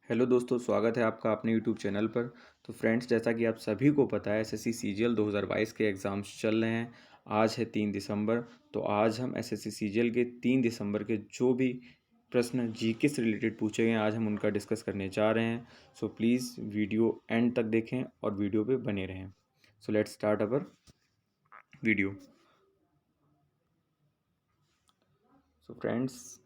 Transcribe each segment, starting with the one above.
Hello दोस्तों, स्वागत है आपका अपने यूट्यूब चैनल पर। तो फ्रेंड्स, जैसा कि आप सभी को पता है एसएससी सीजीएल 2022 के एग्ज़ाम्स चल रहे हैं। आज है 3 दिसंबर। तो आज हम एसएससी सीजीएल के 3 दिसंबर के जो भी प्रश्न जीके से रिलेटेड पूछे गए हैं आज हम उनका डिस्कस करने जा रहे हैं। सो प्लीज़ वीडियो एंड तक देखें और वीडियो पे बने रहें। So let's start our video. So friends,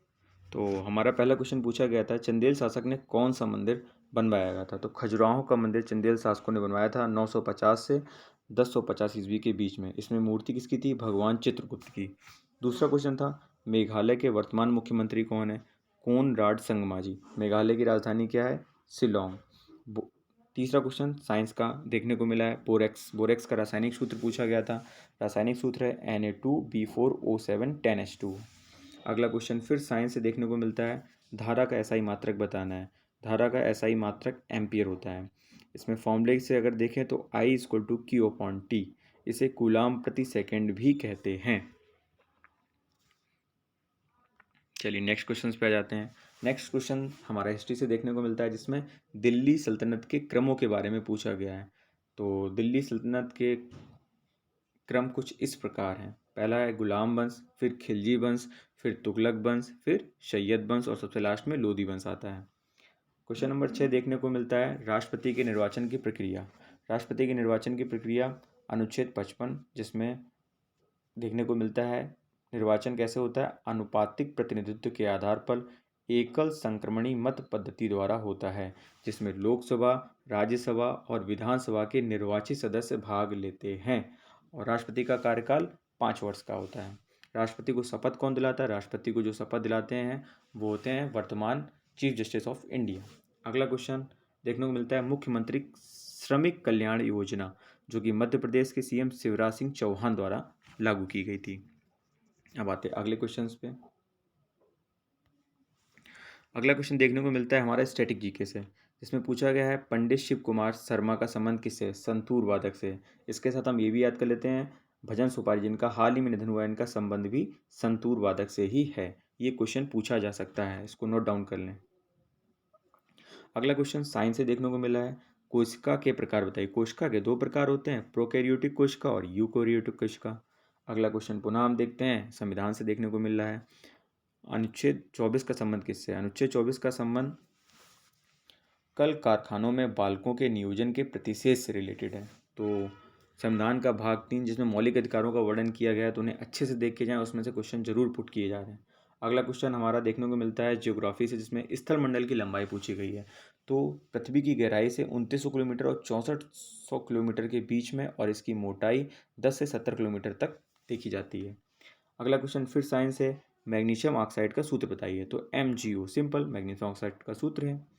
तो हमारा पहला क्वेश्चन पूछा गया था, चंदेल शासक ने कौन सा मंदिर बनवाया गया था। तो खजुराहो का मंदिर चंदेल शासकों ने बनवाया था 950 से 1050 ईस्वी के बीच में। इसमें मूर्ति किसकी थी? भगवान चित्रगुप्त की। दूसरा क्वेश्चन था, मेघालय के वर्तमान मुख्यमंत्री कौन है? कोनराड संगमाजी। मेघालय की राजधानी क्या है? शिलोंग। तीसरा क्वेश्चन साइंस का देखने को मिला है, बोरेक्स। बोरेक्स का रासायनिक सूत्र पूछा गया था। रासायनिक सूत्र है Na2B4O7 10H2। अगला क्वेश्चन फिर साइंस से देखने को मिलता है, धारा का एसआई मात्रक बताना है। धारा का एसआई मात्रक एम्पियर होता है। इसमें फॉर्मूले से अगर देखें तो I = Q/T। इसे कूलाम प्रति सेकंड भी कहते हैं। चलिए नेक्स्ट क्वेश्चन पे आ जाते हैं। नेक्स्ट क्वेश्चन हमारा हिस्ट्री से देखने को मिलता है, जिसमें दिल्ली सल्तनत के क्रमों के बारे में पूछा गया है। तो दिल्ली सल्तनत के क्रम कुछ इस प्रकार हैं। पहला है गुलाम वंश, फिर खिलजी वंश, फिर तुगलक वंश, फिर सैयद वंश और सबसे लास्ट में लोधी वंश आता है। क्वेश्चन नंबर 6 देखने को मिलता है, राष्ट्रपति के निर्वाचन की प्रक्रिया। राष्ट्रपति के निर्वाचन की प्रक्रिया अनुच्छेद 55, जिसमें देखने को मिलता है निर्वाचन कैसे होता है, अनुपातिक प्रतिनिधित्व के आधार पर एकल संक्रमणी मत पद्धति द्वारा होता है, जिसमें लोकसभा, राज्यसभा और विधानसभा के निर्वाचित सदस्य भाग लेते हैं। और राष्ट्रपति का कार्यकाल 5 वर्ष का होता है। राष्ट्रपति को शपथ कौन दिलाता है? राष्ट्रपति को जो शपथ दिलाते हैं वो होते हैं वर्तमान चीफ जस्टिस ऑफ इंडिया। अगला क्वेश्चन देखने को मिलता है, मुख्यमंत्री श्रमिक कल्याण योजना, जो कि मध्य प्रदेश के सीएम शिवराज सिंह चौहान द्वारा लागू की गई थी। अब आते हैं अगले क्वेश्चंस पे। अगला क्वेश्चन देखने को मिलता है हमारा स्टैटिक जीके से, जिसमें पूछा गया है, पंडित शिव कुमार शर्मा का संबंध किससे? संतूर वादक से। इसके साथ हम ये भी याद कर लेते हैं, भजन सुपारी जिनका हाल ही में निधन हुआ है, इनका संबंध भी संतूर वादक से ही है। ये क्वेश्चन पूछा जा सकता है, इसको नोट डाउन कर लें। अगला क्वेश्चन साइंस से देखने को मिला है, कोशिका के प्रकार बताइए। कोशिका के 2 प्रकार होते हैं, प्रोकैरियोटिक कोशिका और यूकैरियोटिक कोशिका। अगला क्वेश्चन पुनः हम देखते हैं, संविधान से देखने को मिल रहा है, अनुच्छेद 24 का संबंध किससे? अनुच्छेद 24 का संबंध कल कारखानों में बालकों के नियोजन के प्रतिषेध से रिलेटेड है। तो संविधान का भाग 3, जिसमें मौलिक अधिकारों का वर्णन किया गया है, तो उन्हें अच्छे से देख के जाएं, उसमें से क्वेश्चन जरूर पुट किए जा रहे हैं। अगला क्वेश्चन हमारा देखने को मिलता है ज्योग्राफी से, जिसमें स्थल मंडल की लंबाई पूछी गई है। तो पृथ्वी की गहराई से 2900 किलोमीटर और 6400 किलोमीटर के बीच में, और इसकी मोटाई 10 से 70 किलोमीटर तक देखी जाती है। अगला क्वेश्चन फिर साइंस है, मैग्नीशियम ऑक्साइड का सूत्र बताइए। तो MgO, सिंपल मैग्नीशियम ऑक्साइड का सूत्र है।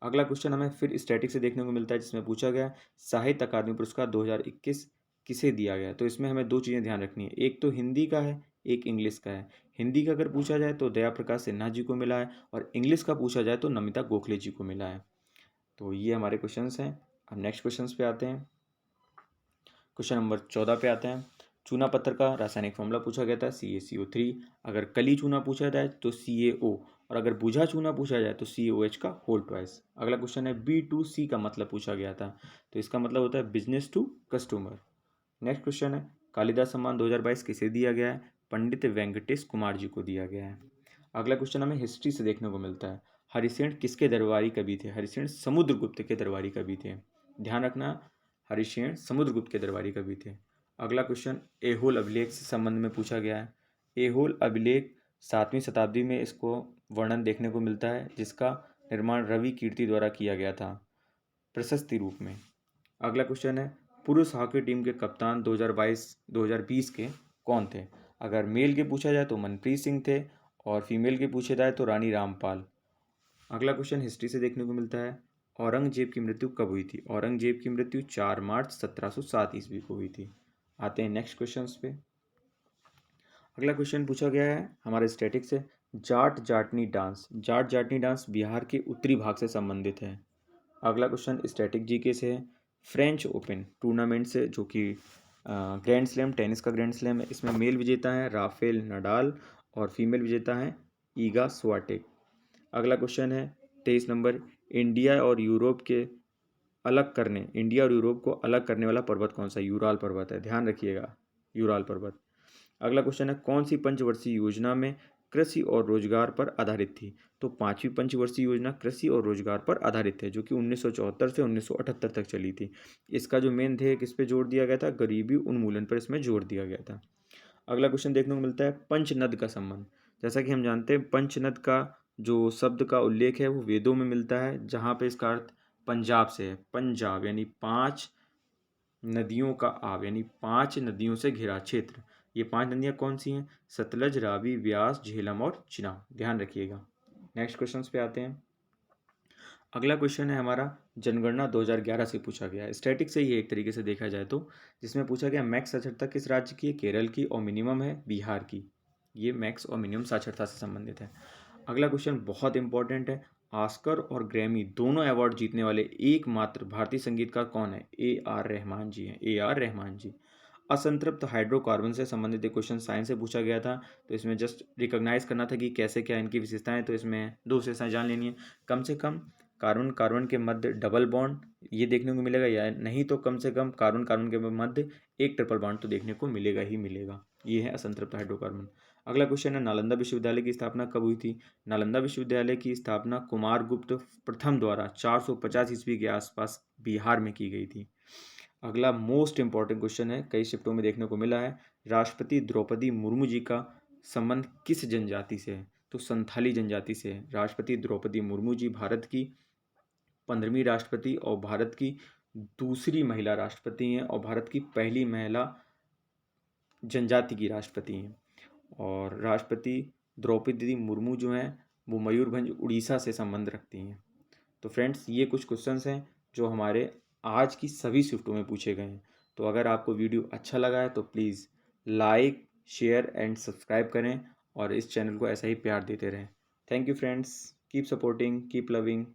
अगला क्वेश्चन हमें फिर स्टैटिक से देखने को मिलता है, जिसमें पूछा गया साहित्य अकादमी पुरस्कार 2021 किसे दिया गया। तो इसमें हमें 2 चीज़ें ध्यान रखनी है, एक तो हिंदी का है, एक इंग्लिश का है। हिंदी का अगर पूछा जाए तो दया प्रकाश सिन्हा जी को मिला है, और इंग्लिश का पूछा जाए तो नमिता गोखले जी को मिला है। तो ये हमारे क्वेश्चंस हैं। अब नेक्स्ट क्वेश्चंस पे आते हैं। क्वेश्चन नंबर 14 पे आते हैं, चूना पत्थर का रासायनिक फॉर्मूला पूछा गया था CaCO3। अगर कली चूना पूछा जाए तो CaO, और अगर बुझा चूना पूछा जाए तो COH का होल ट्वाइस। अगला क्वेश्चन है, B2C का मतलब पूछा गया था, तो इसका मतलब होता है business to customer. Next question है, कालिदास सम्मान 2022 किसे दिया गया है? पंडित वेंकटेश कुमार जी को दिया गया है। अगला क्वेश्चन हमें हिस्ट्री से देखने को मिलता है, हरिसेन किसके दरबारी कवि थे? हरिसेन समुद्रगुप्त के दरबारी कवि थे। ध्यान रखना, हरिसेन समुद्रगुप्त के दरबारी कवि थे। अगला क्वेश्चन ऐहोल अभिलेख से संबंध में पूछा गया है। ऐहोल अभिलेख 7वीं शताब्दी में इसको वर्णन देखने को मिलता है, जिसका निर्माण रवि कीर्ति द्वारा किया गया था प्रशस्ति रूप में। अगला क्वेश्चन है, पुरुष हॉकी टीम के कप्तान 2022-2020 के कौन थे? अगर मेल के पूछा जाए तो मनप्रीत सिंह थे, और फीमेल के पूछा जाए तो रानी रामपाल। अगला क्वेश्चन हिस्ट्री से देखने को मिलता है, औरंगजेब की मृत्यु कब हुई थी? औरंगजेब की मृत्यु 4 मार्च 1707 ईस्वी को हुई थी। आते हैं नेक्स्ट क्वेश्चन पे। अगला क्वेश्चन पूछा गया है हमारे स्टैटिक से, जाट जाटनी डांस। जाट जाटनी डांस बिहार के उत्तरी भाग से संबंधित है। अगला क्वेश्चन स्टैटिक जीके से है, फ्रेंच ओपन टूर्नामेंट से, जो कि ग्रैंड स्लैम, टेनिस का ग्रैंड स्लैम है, इसमें मेल विजेता है राफेल नडाल और फीमेल विजेता है ईगा स्वाटेक। अगला क्वेश्चन है, 23 नंबर, इंडिया और यूरोप को अलग करने वाला पर्वत कौन सा है? यूराल पर्वत है, ध्यान रखिएगा, यूराल पर्वत। अगला क्वेश्चन है, कौन सी पंचवर्षीय योजना में कृषि और रोजगार पर आधारित थी? तो 5वीं पंचवर्षीय योजना कृषि और रोजगार पर आधारित है, जो कि 1974 से 1978 तक चली थी। इसका जो मेन ध्येय किस पे जोर दिया गया था? गरीबी उन्मूलन पर इसमें जोर दिया गया था। अगला क्वेश्चन देखने को मिलता है, पंचनद का संबंध। जैसा कि हम जानते हैं, पंचनद का जो शब्द का उल्लेख है वो वेदों में मिलता है, जहाँ पे इसका अर्थ पंजाब से है। पंजाब यानी 5 नदियों का आव, यानी 5 नदियों से घिरा क्षेत्र। ये 5 नदियाँ कौन सी हैं? सतलज, रावी, व्यास, झेलम और चिनाब, ध्यान रखिएगा। नेक्स्ट क्वेश्चन पे आते हैं। अगला क्वेश्चन है हमारा, जनगणना 2011 से पूछा गया है, स्टैटिक से ही एक तरीके से देखा जाए तो, जिसमें पूछा गया मैक्स साक्षरता किस राज्य की है? केरल की, और मिनिमम है बिहार की। ये मैक्स और मिनिमम साक्षरता से संबंधित है। अगला क्वेश्चन बहुत इंपॉर्टेंट है, ऑस्कर और ग्रैमी दोनों अवार्ड जीतने वाले एकमात्र भारतीय संगीतकार कौन है? AR रहमान जी हैं, AR रहमान जी। असंतृप्त हाइड्रोकार्बन से संबंधित एक क्वेश्चन साइंस से पूछा गया था, तो इसमें जस्ट रिकॉग्नाइज करना था कि कैसे क्या इनकी विशेषताएं, तो इसमें दो विशेषताएं जान लेनी है। कम से कम कार्बन कार्बन के मध्य डबल बॉन्ड ये देखने को मिलेगा, या नहीं तो कम से कम कार्बन कार्बन के मध्य एक ट्रिपल बॉन्ड तो देखने को मिलेगा ही मिलेगा। ये है असंतृप्त हाइड्रोकार्बन। अगला क्वेश्चन है, नालंदा विश्वविद्यालय की स्थापना कब हुई थी? नालंदा विश्वविद्यालय की स्थापना कुमारगुप्त प्रथम द्वारा 450 ईस्वी के आसपास बिहार में की गई थी। अगला मोस्ट इंपॉर्टेंट क्वेश्चन है, कई शिफ्टों में देखने को मिला है, राष्ट्रपति द्रौपदी मुर्मू जी का संबंध किस जनजाति से है? तो संथाली जनजाति से है। राष्ट्रपति द्रौपदी मुर्मू जी भारत की 15वीं राष्ट्रपति और भारत की दूसरी महिला राष्ट्रपति हैं, और भारत की पहली महिला जनजाति की राष्ट्रपति हैं। और राष्ट्रपति द्रौपदी मुर्मू जो हैं वो मयूरभंज उड़ीसा से संबंध रखती हैं। तो फ्रेंड्स, ये कुछ क्वेश्चंस हैं जो हमारे आज की सभी शिफ्टों में पूछे गए हैं। तो अगर आपको वीडियो अच्छा लगा है तो please like, share and subscribe करें, और इस चैनल को ऐसा ही प्यार देते रहें। Thank you friends, keep supporting, keep loving.